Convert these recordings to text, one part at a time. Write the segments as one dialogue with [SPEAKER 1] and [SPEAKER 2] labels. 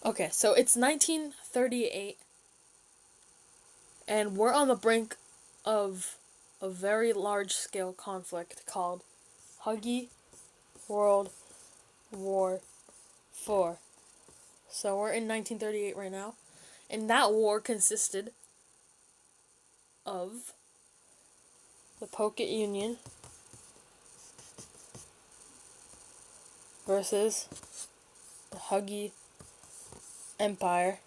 [SPEAKER 1] Okay, so it's 1938, and we're on the brink of a very large scale conflict called Huggie World War IV. So we're in 1938 right now, and that war consisted of the Soviet Union versus the Huggie Empire.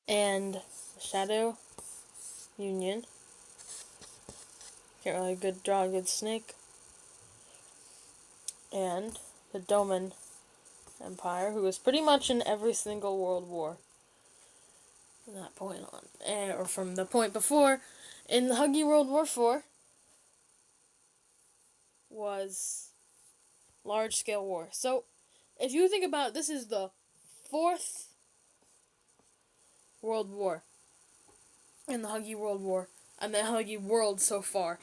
[SPEAKER 1] And the Shadow Union. Can't really draw a good snake. And the Doman Empire, who was pretty much in every single world war from that point on, or from the point before. In the Huggie World War IV was large scale war. So, if you think about it, this is the fourth World War in the Huggie World War and the Huggie World so far.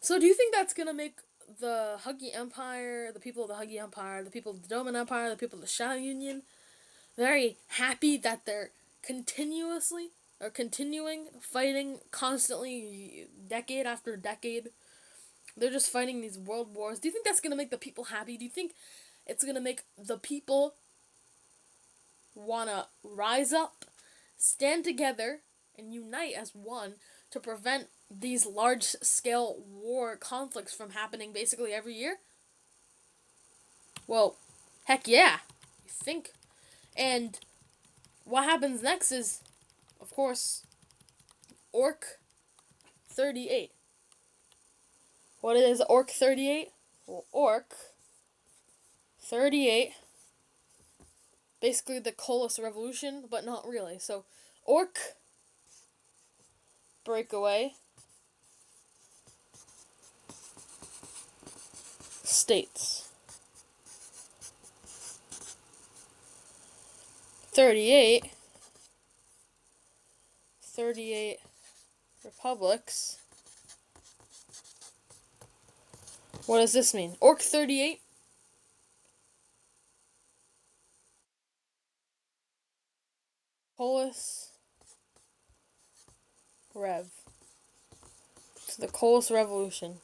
[SPEAKER 1] So, do you think that's gonna make the Huggie Empire, the people of the Huggie Empire, the people of the Doman Empire, the people of the Shadow Union, very happy that they're continuing fighting constantly, decade after decade? They're just fighting these world wars. Do you think that's gonna make the people happy? Do you think it's gonna make the people wanna rise up, stand together, and unite as one to prevent these large scale war conflicts from happening basically every year? Well, heck yeah. You think. And what happens next is, of course, Orc 38. What is Orc 38? Well, Orc 38, basically the Colis Revolution, but not really. So, Orc breakaway states. 38 republics. What does this mean? Orc 38 Colis Rev. So the Colis Revolution.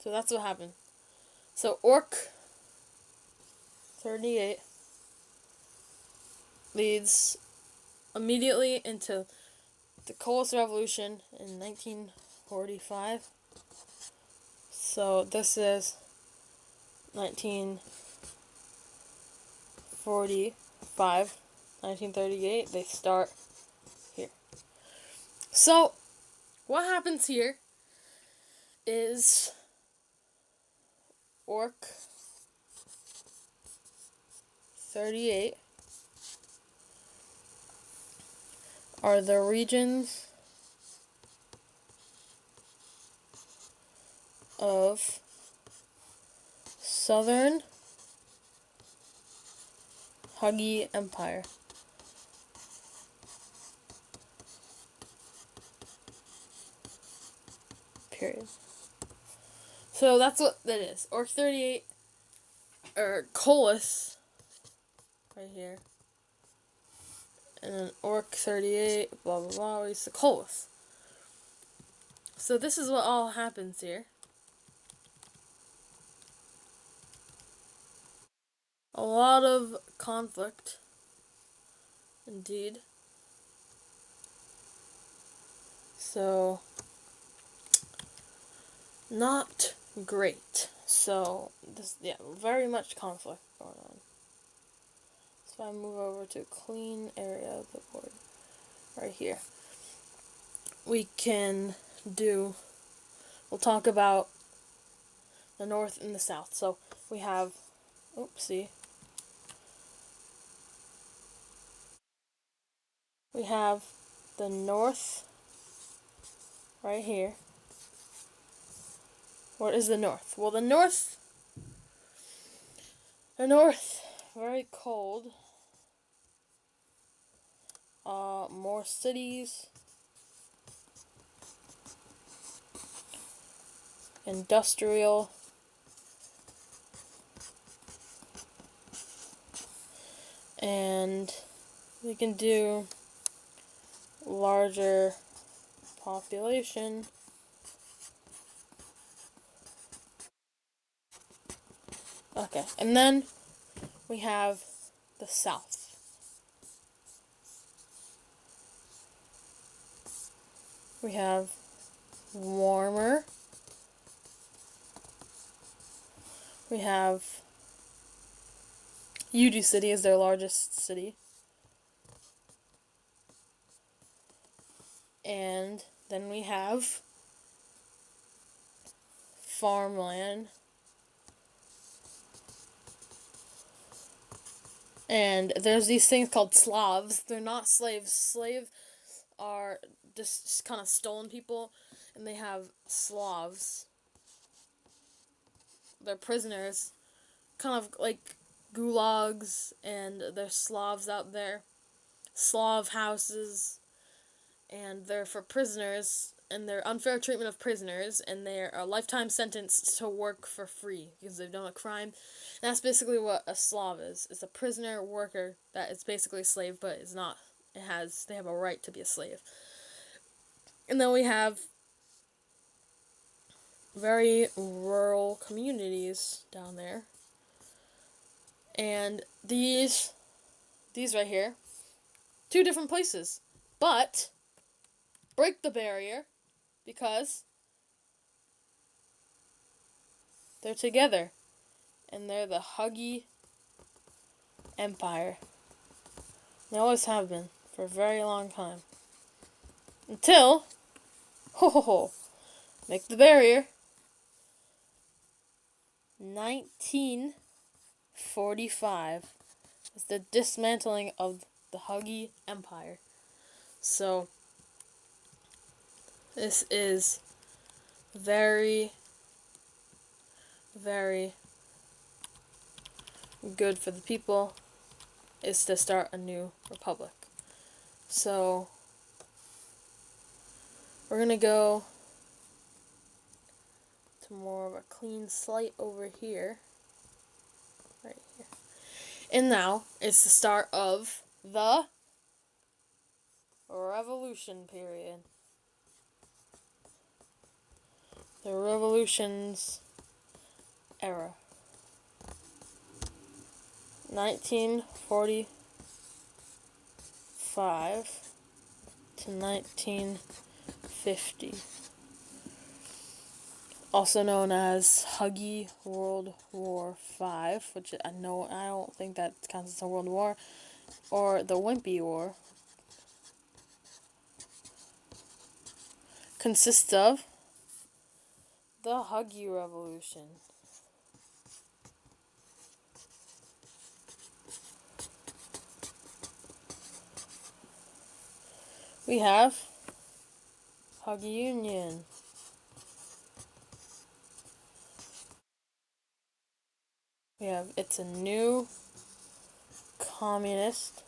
[SPEAKER 1] So that's what happened. So Orc 38 leads immediately into the Colis Revolution in 1945. So this is 1945, 1938. They start here. So what happens here is Orc 38 are the regions of Southern Huggie Empire. Period. So that's what that is. Orc 38, or Colis, right here. And then Orc 38, blah blah blah, is the Colis. So this is what all happens here. A lot of conflict, indeed. So, not great. So, very much conflict going on. So I move over to a clean area of the board, right here. We'll talk about the North and the South. So, we have, we have the North right here. What is the North? Well, the North, very cold. More cities industrial, and we can do larger population. Okay, and then we have the South. We have warmer. We have Huggie City is their largest city. And then we have farmland. And there's these things called Slavs. They're not slaves. Slaves are just kind of stolen people. And they have Slavs. They're prisoners. Kind of like gulags. And there's Slavs out there. Slav houses. And they're for prisoners. And they're unfair treatment of prisoners. And they're a lifetime sentence to work for free. Because they've done a crime. And that's basically what a Slav is. It's a prisoner worker that is basically a slave, but is not. They have a right to be a slave. And then we have very rural communities down there. And these right here, 2 different places. But break the barrier because they're together. And they're the Huggie Empire. They always have been for a very long time. Until, make the barrier, 1945 is the dismantling of the Huggie Empire. So, this is very, very good for the people, is to start a new republic. So, we're going to go to more of a clean slate over here. Right here. And now, it's the start of the Revolution period. The Revolution's era. 1945 to 1950. Also known as Huggie World War V, which I don't think that counts as a world war, or the Wimpy War, consists of the Huggie Revolution. We have Huggie Union. It's a new communist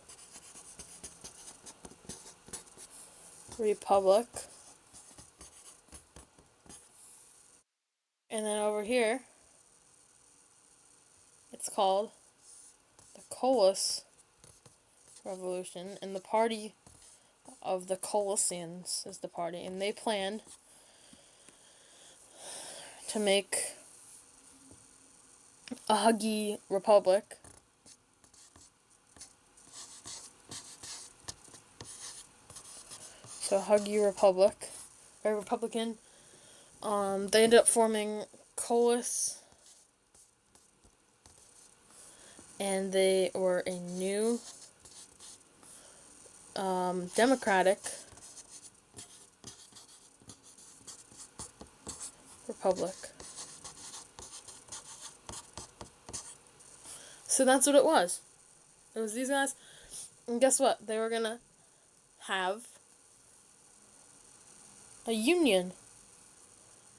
[SPEAKER 1] republic. And then over here, it's called the Colis Revolution, and the party of the Colisians is the party, and they planned to make a Huggie republic. So Huggie Republic, very Republican. They ended up forming Colis, and they were a new democratic republic. So that's what it was. It was these guys, and guess what? They were gonna have a union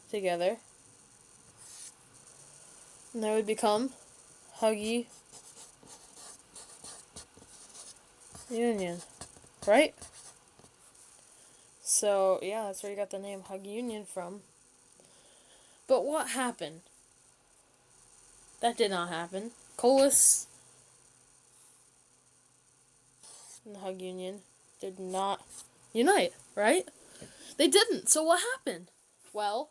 [SPEAKER 1] together, and they would become Huggie Union, right? So yeah, that's where you got the name Huggie Union from. But what happened? That did not happen. Colis and the Hug Union did not unite, right? They didn't. So what happened? Well,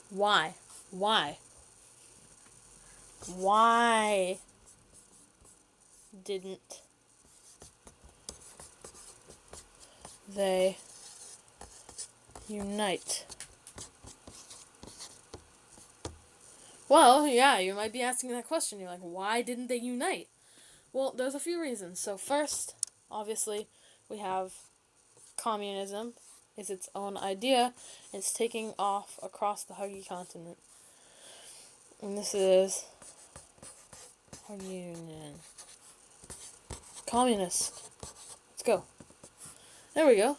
[SPEAKER 1] why? Why? Why didn't they unite? Well, yeah, you might be asking that question. You're like, why didn't they unite? Well, there's a few reasons. So first, obviously, we have communism is its own idea. It's taking off across the Huggy continent. And this is Huggy Union. Communist. Let's go. There we go.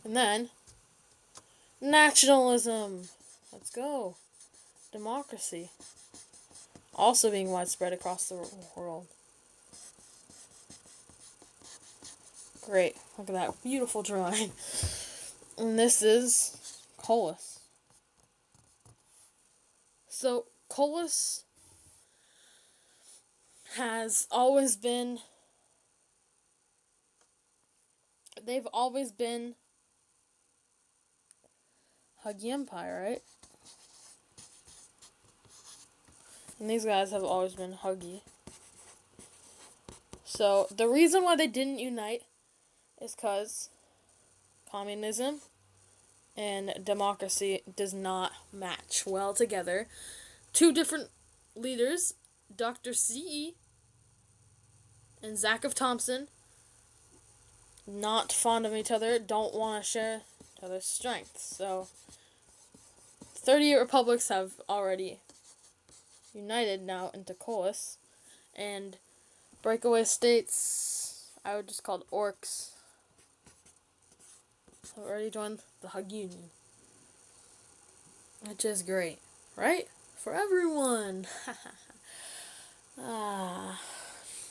[SPEAKER 1] And then nationalism. Let's go. Democracy. Also being widespread across the world. Great. Look at that beautiful drawing. And this is Colis. So, Colis has always been... They've always been Huggy Empire, right? And these guys have always been Huggy. So, the reason why they didn't unite is because communism and democracy does not match well together. Two different leaders, Dr. C.E. and Zach of Thompson, not fond of each other, don't want to share each other's strengths. So, 38 republics have already united now into Colis, and breakaway states, I would just call it orcs, have already joined the Hug Union. Which is great, right? For everyone. Not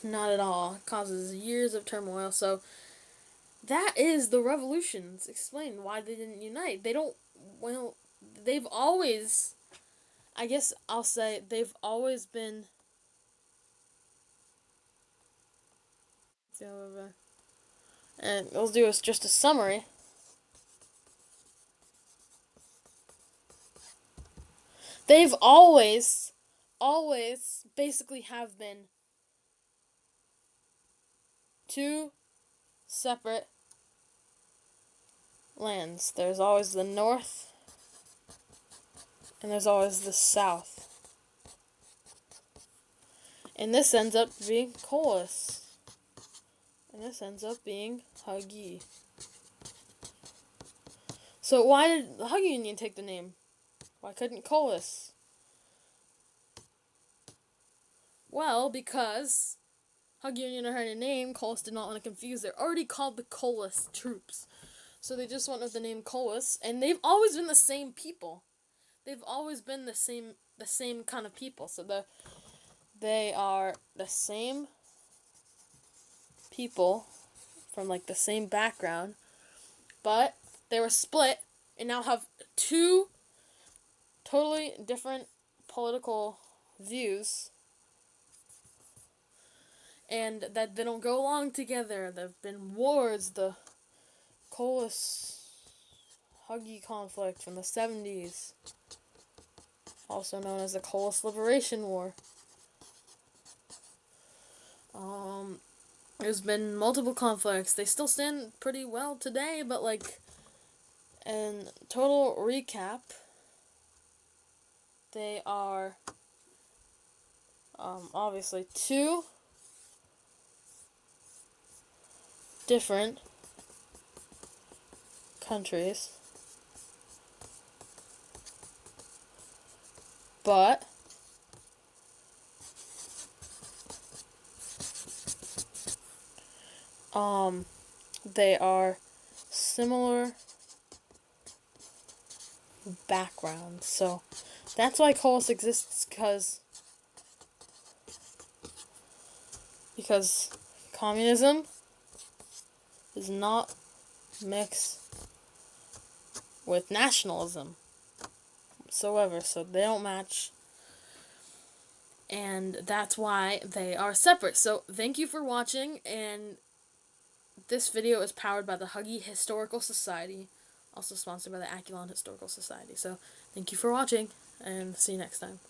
[SPEAKER 1] at all. It causes years of turmoil. So that is the revolutions. Explain why they didn't unite. They don't, well, they've always, I guess I'll say, they've always been, and we'll do is just a summary. They've always basically have been two separate lands. There's always the north and there's always the south. And this ends up being Colis. And this ends up being Huggy. So why did the Huggy Union take the name? Why couldn't Colis? Well, because Huggy Union heard a name, Colis did not want to confuse. They're already called the Colis troops. So they just went with the name Colis, and they've always been the same people. They've always been the same kind of people. So they are the same people from like the same background, but they were split and now have two totally different political views, and that they don't go along together. There have been wars, the Colis Huggy conflict from the 70s, also known as the Colis Liberation War. There's been multiple conflicts. They still stand pretty well today, but like, in total recap, they are obviously two different countries, but they are similar backgrounds. So that's why Colis exists, because communism does not mix with nationalism whatsoever, so they don't match. And that's why they are separate. So thank you for watching, and this video is powered by the Huggie Historical Society, also sponsored by the Aculon Historical Society. So thank you for watching, and see you next time.